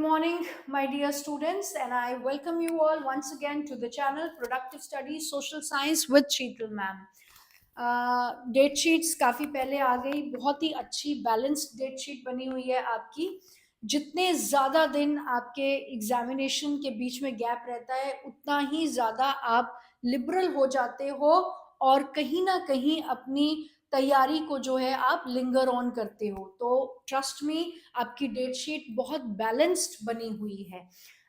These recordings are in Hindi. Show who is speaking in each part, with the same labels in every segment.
Speaker 1: morning, my dear students, and I welcome you all once again to the channel Productive Studies Social Science with Sheetal Ma'am. Date sheets काफ़ी पहले आ गई, बहुत ही अच्छी बैलेंस्ड डेट शीट बनी हुई है आपकी। जितने ज़्यादा दिन आपके एग्जामिनेशन के बीच में गैप रहता है, उतना ही ज़्यादा आप लिबरल हो जाते हो और कहीं ना कहीं अपनी तैयारी को जो है आप लिंगर ऑन करते हो। तो ट्रस्ट मी, आपकी डेट शीट बहुत बैलेंस्ड बनी हुई है,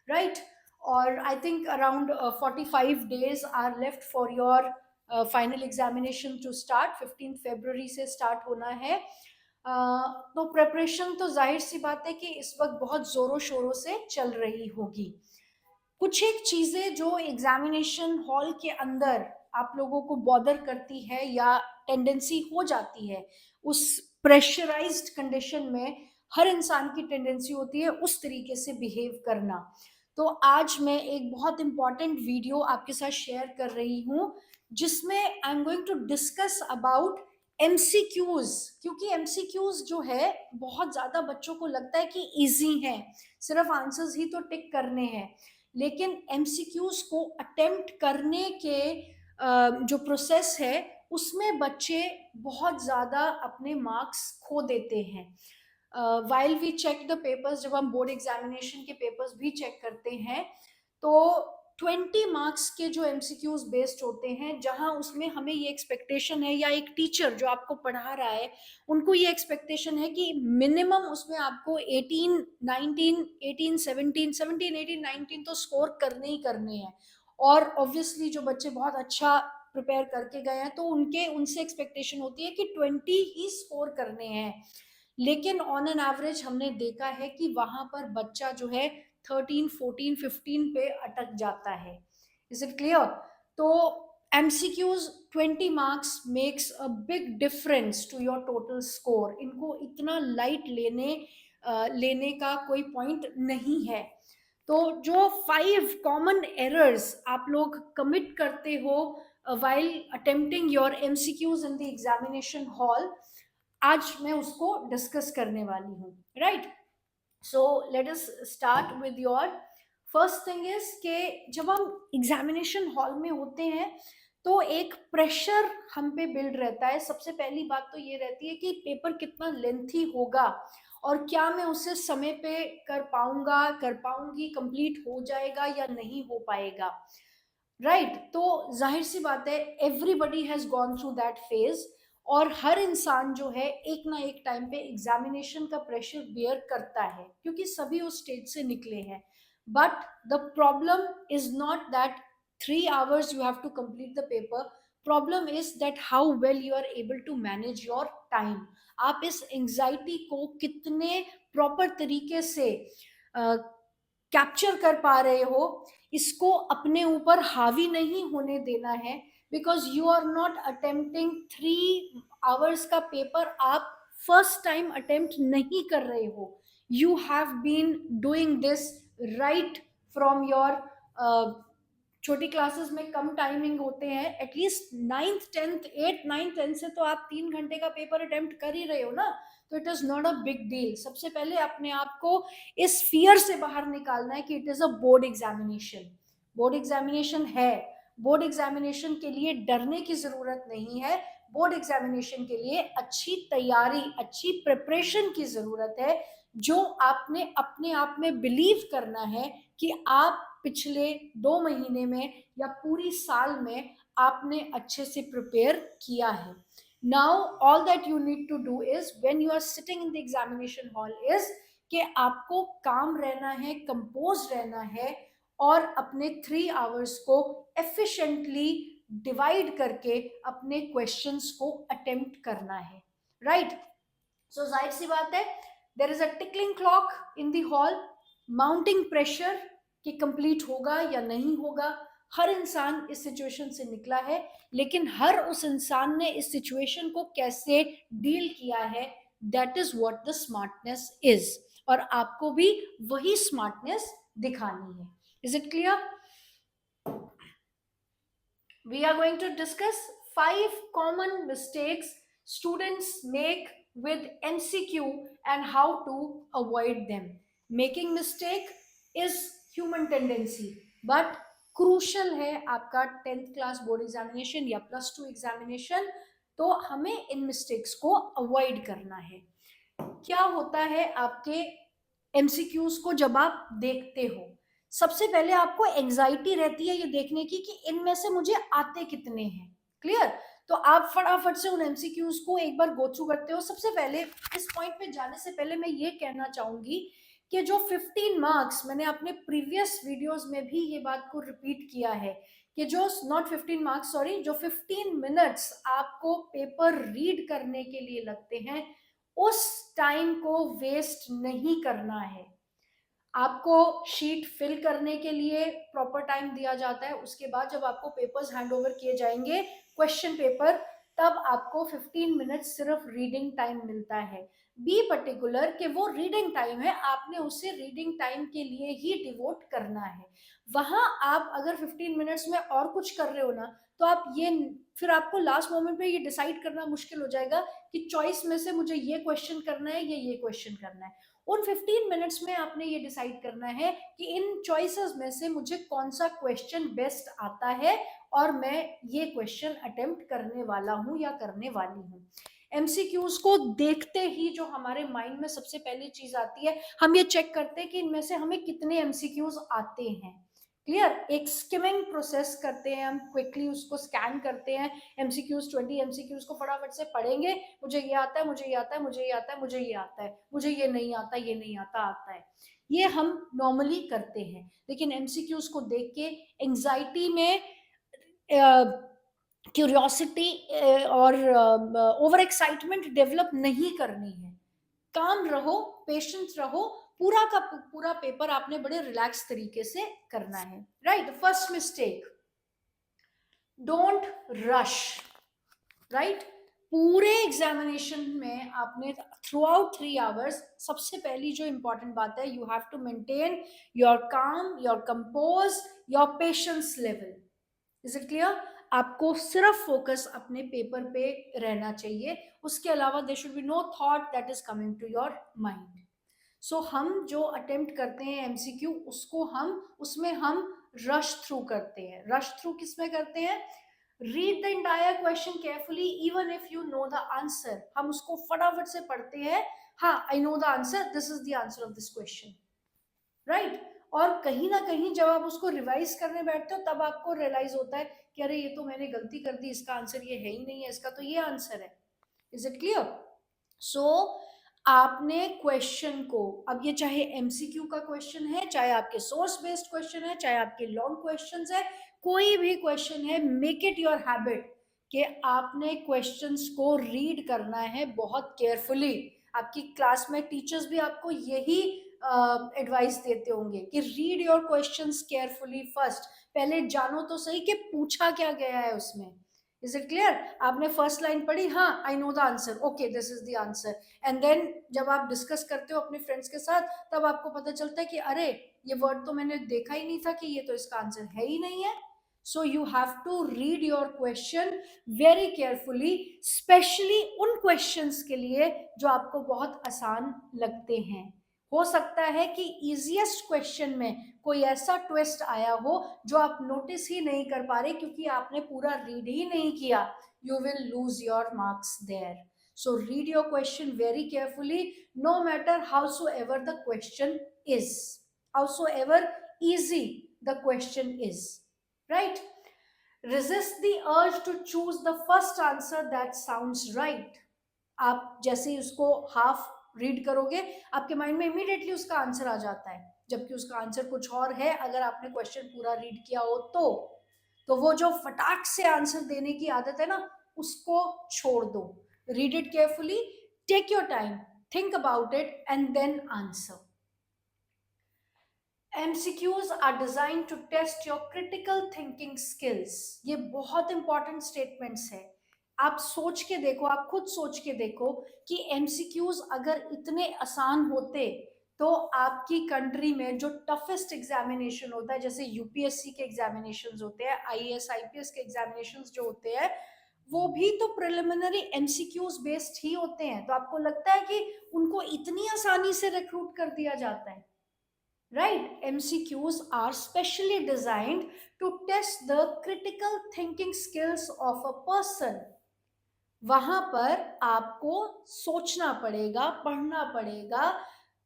Speaker 1: राइट। और I think around 45 days are left for your final examination to start. 15 फरवरी से स्टार्ट होना है। तो प्रिपरेशन तो जाहिर सी बात है कि इस वक्त बहुत जोरों शोरों से चल रही होगी। कुछ एक चीजें जो एग्जामिनेशन हॉल के अंदर आप लोगों को बॉदर करती है या टेंडेंसी हो जाती है, उस प्रेशराइज्ड कंडीशन में हर इंसान की टेंडेंसी होती है उस तरीके से बिहेव करना। तो आज मैं एक बहुत इंपॉर्टेंट वीडियो आपके साथ शेयर कर रही हूँ, जिसमें I am going to discuss about MCQs. क्योंकि एमसीक्यूज जो है, बहुत ज्यादा बच्चों को लगता है कि इजी है, सिर्फ आंसर्स ही तो टिक करने हैं। लेकिन एमसीक्यूज को अटेम्प्ट करने के जो प्रोसेस है, उसमें बच्चे बहुत ज़्यादा अपने मार्क्स खो देते हैं। While we check the papers, जब हम बोर्ड एग्जामिनेशन के पेपर्स भी चेक करते हैं, तो 20 मार्क्स के जो एमसीक्यूज बेस्ड होते हैं, जहां उसमें हमें ये एक्सपेक्टेशन है, या एक टीचर जो आपको पढ़ा रहा है उनको ये एक्सपेक्टेशन है कि मिनिमम उसमें आपको 18 19 18 17 17 18 19 तो स्कोर करने ही करने हैं। और ऑब्वियसली जो बच्चे बहुत अच्छा प्रिपेयर करके गए हैं, तो उनके उनसे एक्सपेक्टेशन होती है कि 20 ही स्कोर करने हैं। लेकिन ऑन एन एवरेज हमने देखा है कि वहां पर बच्चा जो है 13 14 15 पे अटक जाता है। Is it clear? तो MCQs 20 marks makes a big difference to your total score. इनको इतना लाइट लेने का कोई पॉइंट नहीं है। तो जो 5 कॉमन एरर्स आप लोग कमिट करते हो while attempting your MCQs in the examination hall, आज मैं उसको डिस्कस करने वाली हूँ, right. So let us start with your first thing is कि जब हम एग्जामिनेशन हॉल में होते हैं तो एक प्रेशर हम पे बिल्ड रहता है। सबसे पहली बात तो ये रहती है कि पेपर कितना लेंथी होगा और क्या मैं उसे समय पे कर पाऊंगा, कर पाऊंगी, कंप्लीट हो जाएगा या नहीं हो पाएगा, राइट। तो जाहिर सी बात है, everybody has gone through that phase, और हर इंसान जो है एक ना एक टाइम पे एग्जामिनेशन का प्रेशर बियर करता है, क्योंकि सभी उस स्टेज से निकले हैं। But the problem is not that 3 hours you have to complete the paper. Problem is that how well you are able to manage your time. आप इस एंजाइटी को कितने प्रॉपर तरीके से कैप्चर कर पा रहे हो, इसको अपने ऊपर हावी नहीं होने देना है। Because you are not attempting 3 hours का पेपर, आप फर्स्ट टाइम अटेम्प्ट नहीं कर रहे हो। You have been doing this right from your छोटी क्लासेस में कम टाइमिंग होते हैं, at least 9th 10th 8th 9th 10th से तो आप 3 घंटे का पेपर अटेम्प्ट कर ही रहे हो ना। तो it is not a big deal. सबसे पहले अपने आप को इस फियर से बाहर निकालना है कि it is a board examination. Board examination है। बोर्ड एग्जामिनेशन के लिए डरने की जरूरत नहीं है। बोर्ड एग्जामिनेशन के लिए अच्छी तैयारी, अच्छी प्रिपरेशन की जरूरत है, जो आपने अपने आप में बिलीव करना है कि आप पिछले 2 महीने में या पूरी साल में आपने अच्छे से प्रिपेयर किया है। Now all that you need to do is when you are sitting in the examination hall is कि आपको काम रहना है, कंपोज रहना है, और अपने 3 hours को efficiently डिवाइड करके अपने क्वेश्चंस को अटेम्प्ट करना है, राइट। सो जाहिर सी बात है, there is a tickling clock in the hall, mounting pressure कि कंप्लीट होगा या नहीं होगा। हर इंसान इस सिचुएशन से निकला है, लेकिन हर उस इंसान ने इस सिचुएशन को कैसे डील किया है, that is what the smartness is. और आपको भी वही स्मार्टनेस दिखानी है। Is it clear? We are going to discuss 5 common mistakes students make with MCQ and how to avoid them. Making mistake is human tendency, but crucial है आपका 10th क्लास बोर्ड एग्जामिनेशन या +2 एग्जामिनेशन, तो हमें इन मिस्टेक्स को अवॉइड करना है। क्या होता है आपके एमसीक्यूज को जब आप देखते हो, सबसे पहले आपको एंजाइटी रहती है ये देखने की कि इनमें से मुझे आते कितने हैं। क्लियर? तो आप फटाफट से उन एमसीक्यूज को एक बार गो थ्रू करते हो। सबसे पहले इस पॉइंट पे जाने से पहले मैं ये कहना चाहूंगी कि जो 15 मार्क्स, मैंने अपने प्रीवियस वीडियोस में भी ये बात को रिपीट किया है कि जो नॉट 15 मार्क्स, सॉरी, जो 15 मिनट्स आपको पेपर रीड करने के लिए लगते हैं, उस टाइम को वेस्ट नहीं करना है। आपको शीट फिल करने के लिए प्रॉपर टाइम दिया जाता है, उसके बाद जब आपको पेपर्स हैंड ओवर किए जाएंगे, क्वेश्चन पेपर, तब आपको 15 मिनट सिर्फ रीडिंग टाइम मिलता है। बी पर्टिकुलर कि वो रीडिंग टाइम है, आपने उसे रीडिंग टाइम के लिए ही डिवोट करना है। वहां आप अगर 15 मिनट्स में और कुछ कर रहे हो ना, तो आप ये, फिर आपको लास्ट मोमेंट पे ये डिसाइड करना मुश्किल हो जाएगा कि चॉइस में से मुझे ये क्वेश्चन करना है या ये क्वेश्चन करना है। उन 15 मिनट्स में आपने ये डिसाइड करना है कि इन चॉइसेस में से मुझे कौन सा क्वेश्चन बेस्ट आता है और मैं ये क्वेश्चन अटेम्प्ट करने वाला हूं या करने वाली हूं। एमसीक्यूज को देखते ही जो हमारे माइंड में सबसे पहली चीज आती है, हम ये चेक करते हैं कि इनमें से हमें कितने एमसीक्यूज आते हैं। क्लियर? एक स्किमिंग प्रोसेस करते हैं हम, क्विकली उसको स्कैन करते हैं। एमसीक्यूज 20 एमसीक्यूज को फटाफट से पढ़ेंगे, मुझे ये आता है, मुझे ये आता है, मुझे ये आता है, मुझे ये आता है, मुझे ये नहीं आता, ये नहीं आता, आता है। ये हम नॉर्मली करते हैं, लेकिन एमसीक्यूज को देख के एंजाइटी में, क्यूरियोसिटी और ओवर एक्साइटमेंट डेवलप नहीं करनी है। काम रहो, पेशेंस रहो, पूरा का पूरा पेपर आपने बड़े रिलैक्स तरीके से करना है। Right? First mistake, don't rush. Right? पूरे एग्जामिनेशन में आपने थ्रू आउट 3 आवर्स, सबसे पहली जो इंपॉर्टेंट बात है, you have to maintain your calm, your compose, your patience level. Is it clear? आपको सिर्फ फोकस अपने पेपर पे रहना चाहिए, उसके अलावा there should be no thought that is coming to your mind. So हम जो अटेम्प्ट करते हैं एमसीक्यू, उसको हम, उसमें हम रश थ्रू करते हैं। रश थ्रू किस में करते हैं? Read the entire question carefully even if you know the answer. हम उसको फटाफट से पढ़ते हैं, हाँ I know the answer, this is the answer of this question. Right? और कहीं ना कहीं जब आप उसको रिवाइज करने बैठते हो, तब आपको रियलाइज होता है कि अरे ये तो मैंने गलती कर दी, इसका आंसर ये है ही नहीं है, इसका तो ये आंसर है। Is it clear? सो आपने क्वेश्चन को, अब ये चाहे एमसीक्यू का क्वेश्चन है, चाहे आपके सोर्स बेस्ड क्वेश्चन है, चाहे आपके लॉन्ग क्वेश्चंस है, कोई भी क्वेश्चन है, मेक इट योर हैबिट कि आपने क्वेश्चंस को रीड करना है बहुत केयरफुली। आपकी क्लास में टीचर्स भी आपको यही एडवाइस देते होंगे कि read your questions carefully first. पहले जानो तो सही कि पूछा क्या गया है उसमें। Is it clear? आपने फर्स्ट लाइन पढ़ी, हाँ I know the answer, okay this is the answer, and then जब आप डिस्कस करते हो अपने फ्रेंड्स के साथ, तब आपको पता चलता है कि अरे ये वर्ड तो मैंने देखा ही नहीं था कि ये तो इसका आंसर है ही नहीं है। So you have to read your question very carefully, specially उन क्वेश्चंस के लिए जो आपको बहुत आसान लगते हैं। हो सकता है कि इजीएस्ट क्वेश्चन में कोई ऐसा ट्विस्ट आया हो जो आप नोटिस ही नहीं कर पा रहे क्योंकि आपने पूरा रीड ही नहीं किया। You will lose your marks there. So read your question very carefully, no matter howsoever the question is, howsoever easy the question is. Right? Resist the urge to choose the first answer that sounds right. आप जैसे ही उसको हाफ रीड करोगे, आपके माइंड में इमीडिएटली उसका आंसर आ जाता है, जबकि उसका आंसर कुछ और है अगर आपने क्वेश्चन पूरा रीड किया हो तो वो जो फटाक से आंसर देने की आदत है ना, उसको छोड़ दो। Read it carefully, take your time, think about it and then answer. MCQs are designed to test your critical thinking skills. ये बहुत इंपॉर्टेंट स्टेटमेंट्स है। आप सोच के देखो, आप खुद सोच के देखो कि MCQs अगर इतने आसान होते तो आपकी कंट्री में जो टफेस्ट एग्जामिनेशन होता है, जैसे यूपीएससी के एग्जामिनेशन होते हैं, आईएएस आईपीएस के एग्जामिनेशन जो होते हैं, वो भी तो प्रिलिमिनरी MCQs बेस्ड ही होते हैं। तो आपको लगता है कि उनको इतनी आसानी से रिक्रूट कर दिया जाता है? right? MCQs are specially designed to test the critical thinking skills of a person. वहां पर आपको सोचना पड़ेगा, पढ़ना पड़ेगा,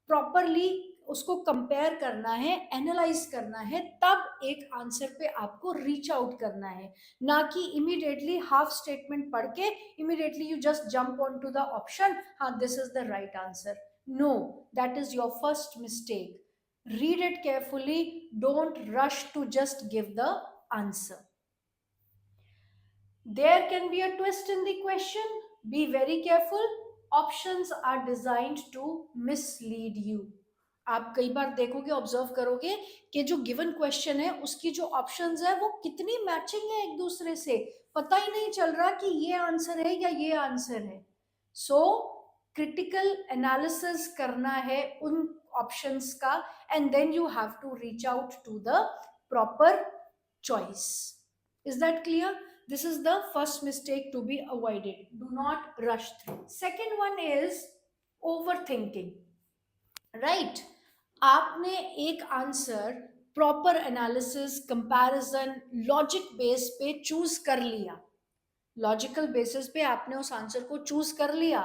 Speaker 1: प्रॉपरली उसको कंपेयर करना है, एनालाइज करना है, तब एक आंसर पे आपको रीच आउट करना है, ना कि इमीडिएटली हाफ स्टेटमेंट पढ़ के immediately you just jump on to the option, हाँ this is the right answer. No, that is your first mistake. Read it carefully, don't rush to just give the answer. There can be a twist in the question. Be very careful. Options are designed to mislead you. आप कई बार देखोगे, ऑब्जर्व करोगे कि जो गिवन क्वेश्चन है उसकी जो ऑप्शंस है वो कितनी मैचिंग है एक दूसरे से, पता ही नहीं चल रहा कि ये आंसर है या ये आंसर है. सो क्रिटिकल एनालिसिस करना है उन ऑप्शंस का, and then you have to reach out to the proper choice. Is that clear? This is the first mistake to be avoided. Do not rush through. Second one is overthinking. Right? आपने एक answer proper analysis, comparison, logic base पे चूज कर लिया, लॉजिकल बेसिस पे आपने उस आंसर को चूज कर लिया,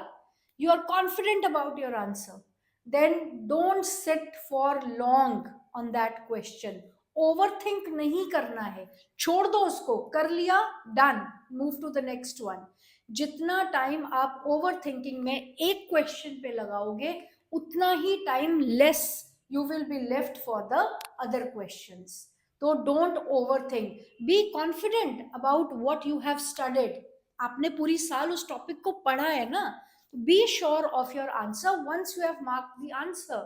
Speaker 1: you are confident about your answer, then don't sit for long on that question. Overthink नहीं करना है, छोड़ दो उसको, कर लिया, done, move to the next one. जितना टाइम आप ओवर थिंकिंग में एक क्वेश्चन पे लगाओगे उतना ही time less you will be left for the other questions. तो don't overthink, be confident about what you have studied. आपने पूरी साल उस टॉपिक को पढ़ा है ना, be sure of your answer once you have mark the answer.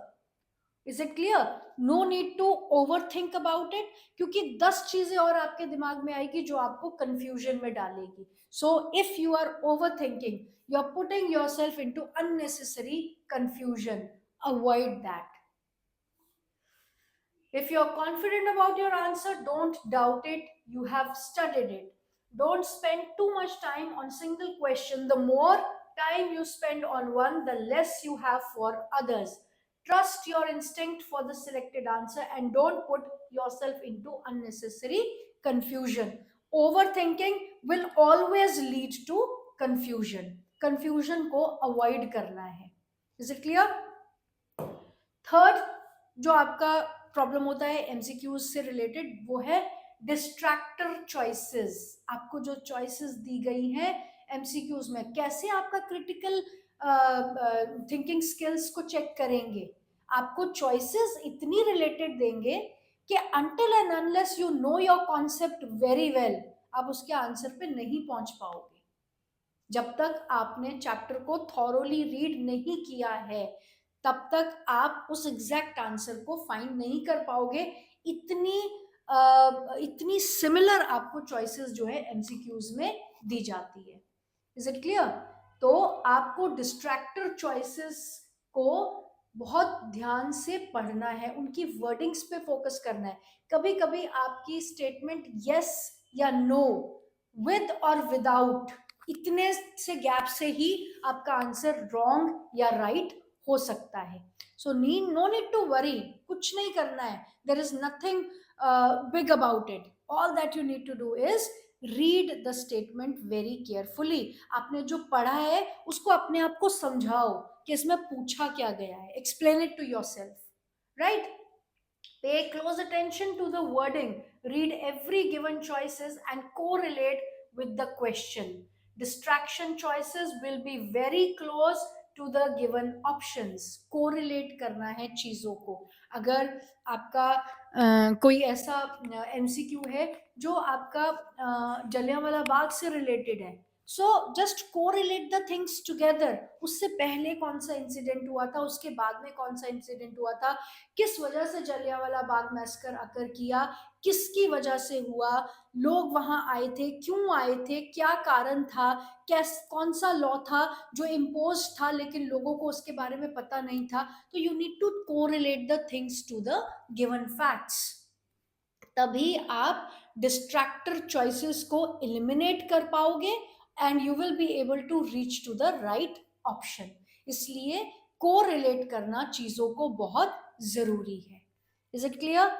Speaker 1: Is it clear? No need to overthink about it, क्योंकि 10 चीजें और आपके दिमाग में आएगी जो आपको कंफ्यूजन में डालेगी. So if you are overthinking, you are putting yourself into unnecessary confusion. Avoid that. If you're confident about your answer, don't doubt it. You have studied it. Don't spend too much time on single question. The more time you spend on one, the less you have for others. Trust your instinct for the selected answer and don't put yourself into unnecessary confusion. Overthinking will always lead to confusion. Confusion को avoid करना है. Is it clear? थर्ड जो आपका प्रॉब्लम होता है एमसीक्यूज से रिलेटेड, वो है डिस्ट्रैक्टर चॉइसेस. आपको जो चॉइसेस दी गई हैं एमसीक्यूज में, कैसे आपका क्रिटिकल थिंकिंग स्किल्स को चेक करेंगे? आपको चॉइसेस इतनी रिलेटेड देंगे कि until and unless you know your concept very well, आप उसके आंसर पे नहीं पहुंच पाओगे. जब तक आपने चैप्टर को थॉरोली रीड नहीं किया है तब तक आप उस एग्जैक्ट आंसर को फाइंड नहीं कर पाओगे. इतनी सिमिलर आपको चॉइसेस जो है एमसीक्यूज में दी जाती है. Is it clear? तो आपको डिस्ट्रैक्टर चॉइसेस को बहुत ध्यान से पढ़ना है, उनकी वर्डिंग्स पे फोकस करना है. कभी कभी आपकी स्टेटमेंट यस या नो, विद और विदाउट, इतने से गैप से ही आपका आंसर रॉन्ग या राइट हो सकता है. So no need to worry, कुछ नहीं करना है. There is nothing big about it. All that you need to do is read the statement very carefully. आपने जो पढ़ा है उसको अपने आप को समझाओ कि इसमें पूछा क्या गया है. Explain it to yourself. Right? Pay close attention to the wording. Read every given choices and correlate with the question. Distraction choices will be very close to the given options. Correlate करना है चीजों को. अगर आपका कोई ऐसा एमसीक्यू है जो आपका जलियांवाला बाग से रिलेटेड है, so just correlate the things together. उससे पहले कौन सा इंसिडेंट हुआ था, उसके बाद में कौन सा इंसिडेंट हुआ था, किस वजह से जलियांवाला बाग मैसकर अकर किया, किसकी वजह से हुआ, लोग वहां आए थे, क्यों आए थे, क्या कारण था, कौन सा लॉ था जो इम्पोज था लेकिन लोगों को उसके बारे में पता नहीं था. तो you need to correlate the things to the given facts. तभी आप डिस्ट्रैक्टर चॉइसेस को एलिमिनेट कर पाओगे and you will be able to reach to the right option. इसलिए कोरिलेट करना चीजों को बहुत जरूरी है. Is it clear?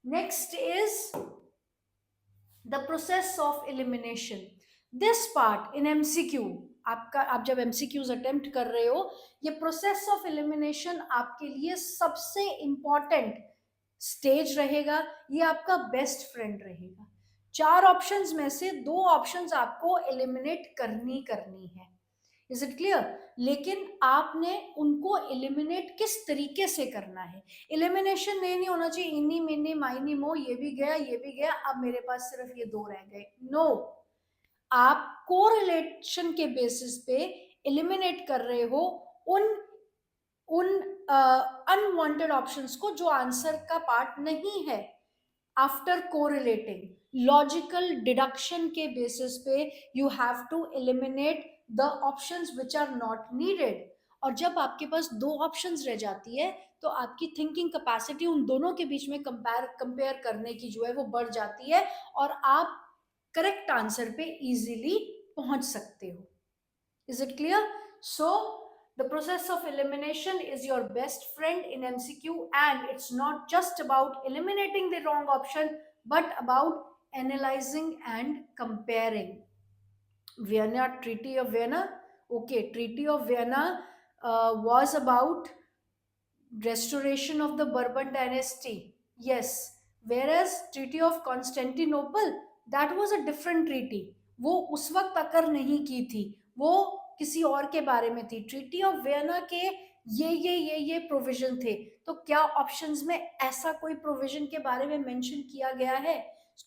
Speaker 1: Next is the process of elimination. This part in MCQ, आपका आप जब MCQs अटेम्प्ट कर रहे हो, ये प्रोसेस ऑफ एलिमिनेशन आपके लिए सबसे इंपॉर्टेंट स्टेज रहेगा, ये आपका बेस्ट फ्रेंड रहेगा. 4 ऑप्शंस में से 2 ऑप्शंस आपको एलिमिनेट करनी है. Is it clear? लेकिन आपने उनको एलिमिनेट किस तरीके से करना है. एलिमिनेशन नहीं होना चाहिए इनी मिनी माइनी मो, ये भी गया, अब मेरे पास सिर्फ ये 2 रह गए. नो, आप कोरिलेशन के बेसिस पे एलिमिनेट कर रहे हो उन उन अनवांटेड ऑप्शंस को जो आंसर का पार्ट नहीं है. आफ्टर कोरिलेटिंग लॉजिकल डिडक्शन के बेसिस पे you have to eliminate the options which are not needed. और जब आपके पास 2 ऑप्शंस रह जाती है तो आपकी थिंकिंग कैपेसिटी उन दोनों के बीच में कंपेयर करने की जो है वो बढ़ जाती है और आप करेक्ट आंसर पे इजीली पहुंच सकते हो. Is it clear? So, the process of elimination is your best friend in MCQ, and it's not just about eliminating the wrong option, but about analyzing and comparing. Vienna, Treaty of Vienna. Okay, Treaty of Vienna was about restoration of the Bourbon dynasty. Yes, whereas Treaty of Constantinople, that was a different treaty. वो उस वक्त अकर नहीं की थी, वो किसी और के बारे में थी. ट्रीटी ऑफ वियना के ये प्रोविजन थे. तो क्या ऑप्शंस में ऐसा कोई प्रोविजन के बारे में मेंशन किया गया है?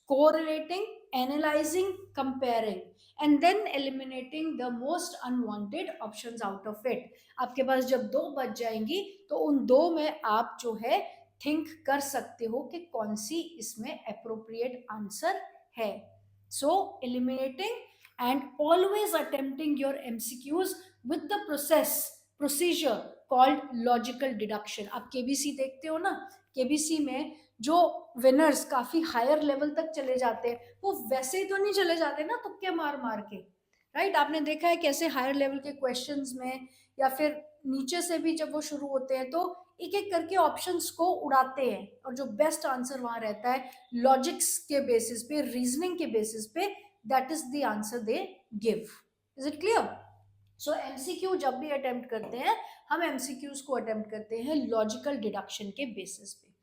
Speaker 1: Correlating, analysing, comparing and then eliminating the most unwanted options out of it. आपके पास जब 2 बच जाएंगी तो उन 2 में आप जो है थिंक कर सकते हो कि कौन सी इसमें अप्रोप्रिएट आंसर है. So eliminating and always attempting your MCQs with the procedure called logical deduction. आप KBC देखते हो ना, KBC में जो विनर्स काफी हायर लेवल तक चले जाते हैं वो वैसे ही तो नहीं चले जाते ना तुक्के मार मार के. राइट, आपने देखा है कैसे हायर लेवल के क्वेश्चंस में या फिर नीचे से भी जब वो शुरू होते हैं तो एक एक करके ऑप्शंस को उड़ाते हैं और जो बेस्ट आंसर वहां रहता है लॉजिक्स के बेसिस पे, रीजनिंग के बेसिस पे, that is the answer they give. Is it clear? So MCQ जब भी अटेम्प्ट करते हैं हम एमसीक्यूज को अटेम्प्ट करते हैं लॉजिकल डिडक्शन के बेसिस पे.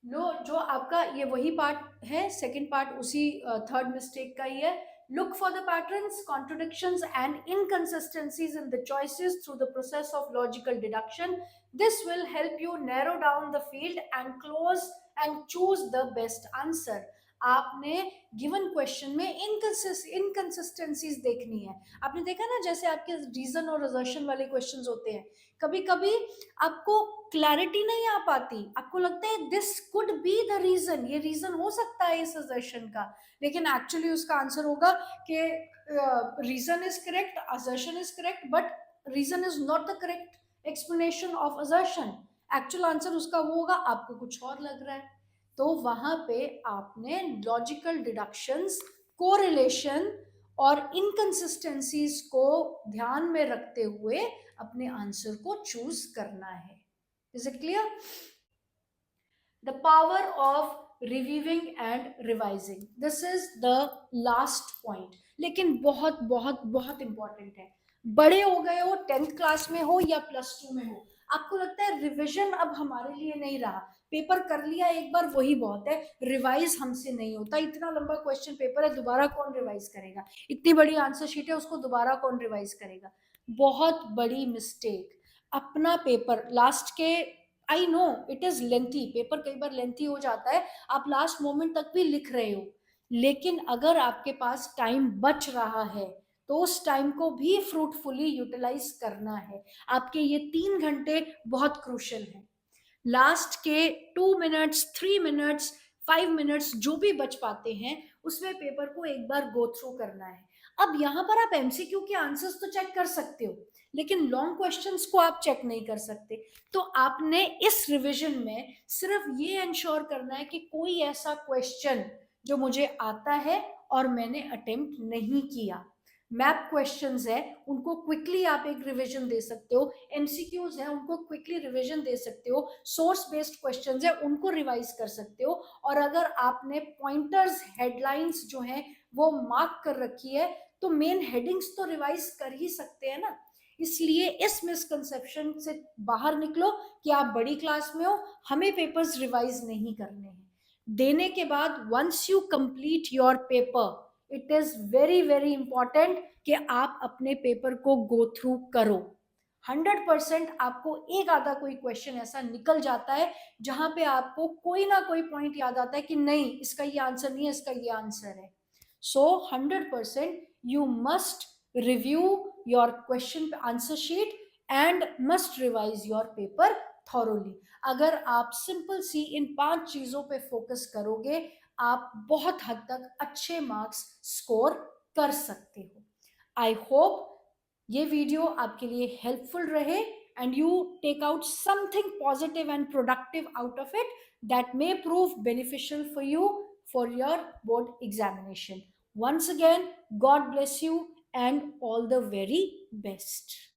Speaker 1: लो, जो आपका ये वही पार्ट है, सेकंड पार्ट उसी थर्ड मिस्टेक का ही है. Look for the patterns, contradictions, and inconsistencies in the choices through the process of logical deduction. This will help you narrow down the field and close and choose the best answer. आपने गिवन क्वेश्चन में इनकंसिस्टेंसीज देखनी है. आपने देखा ना जैसे आपके रीजन और असर्शन वाले क्वेश्चंस होते हैं, कभी कभी आपको क्लैरिटी नहीं आ पाती, आपको लगता है this could be the reason, ये रीजन हो सकता है इस असर्शन का, लेकिन एक्चुअली उसका आंसर होगा कि reason is correct, assertion is correct, but reason is not the correct explanation of assertion. Actual answer उसका वो होगा, आपको कुछ और लग रहा है. तो वहां पे आपने लॉजिकल डिडक्शंस, कोरिलेशन और इनकंसिस्टेंसीज को ध्यान में रखते हुए अपने आंसर को चूज करना है. Is it clear? The power of reviewing and revising, this is the last point, लेकिन बहुत बहुत बहुत इंपॉर्टेंट है. बड़े हो गए हो, 10th क्लास में हो या +2 में हो, आपको लगता है रिवीजन अब हमारे लिए नहीं रहा, पेपर कर लिया एक बार वही बहुत है, रिवाइज हमसे नहीं होता, इतना लंबा क्वेश्चन पेपर है दोबारा कौन रिवाइज करेगा, इतनी बड़ी आंसर शीट है उसको दोबारा कौन रिवाइज करेगा. बहुत बड़ी मिस्टेक. अपना पेपर लास्ट के, I know it is lengthy, paper कई बार लेंथी हो जाता है, आप लास्ट मोमेंट तक भी लिख रहे हो, लेकिन अगर आपके पास टाइम बच रहा है तो उस टाइम को भी फ्रूटफुली यूटिलाइज करना है. आपके ये 3 घंटे बहुत क्रूशल हैं. लास्ट के 2 मिनट्स, 3 मिनट्स, 5 मिनट्स जो भी बच पाते हैं उसमें पेपर को एक बार गो थ्रू करना है. अब यहाँ पर आप एमसीक्यू के आंसर्स तो चेक कर सकते हो, लेकिन लॉन्ग क्वेश्चंस को आप चेक नहीं कर सकते. तो आपने इस रिवीजन में सिर्फ ये इंश्योर करना है कि कोई ऐसा क्वेश्चन जो मुझे आता है और मैंने अटेम्प्ट नहीं किया, मैप क्वेश्चंस है उनको क्विकली आप एक रिवीजन दे सकते हो, एमसीक्यूज है उनको क्विकली रिवीजन दे सकते हो, सोर्स बेस्ड क्वेश्चंस है उनको रिवाइज कर सकते हो। और अगर आपने पॉइंटर्स हेडलाइंस जो है वो मार्क कर रखी है तो मेन हेडिंग्स तो रिवाइज कर ही सकते हैं ना। इसलिए इस मिसकंसेप्शन से बाहर निकलो कि आप बड़ी क्लास में हो, हमें पेपर्स रिवाइज नहीं करने हैं। देने के बाद once you complete your paper, it is very very important कि आप अपने पेपर को गो थ्रू करो। 100% आपको एक आधा कोई क्वेश्चन ऐसा निकल जाता है जहां पे आपको कोई ना कोई पॉइंट याद आता है कि नहीं इसका ये आंसर नहीं है, इसका ये आंसर है। सो 100% you must review your question answer sheet and must revise your paper thoroughly। अगर आप सिंपल सी इन 5 चीजों पे फोकस करोगे आप बहुत हद तक अच्छे मार्क्स स्कोर कर सकते हो। आई होप ये वीडियो आपके लिए हेल्पफुल रहे and you take out something positive and productive out of it that may prove beneficial for you for your board examination. Once again, God bless you and all the very best.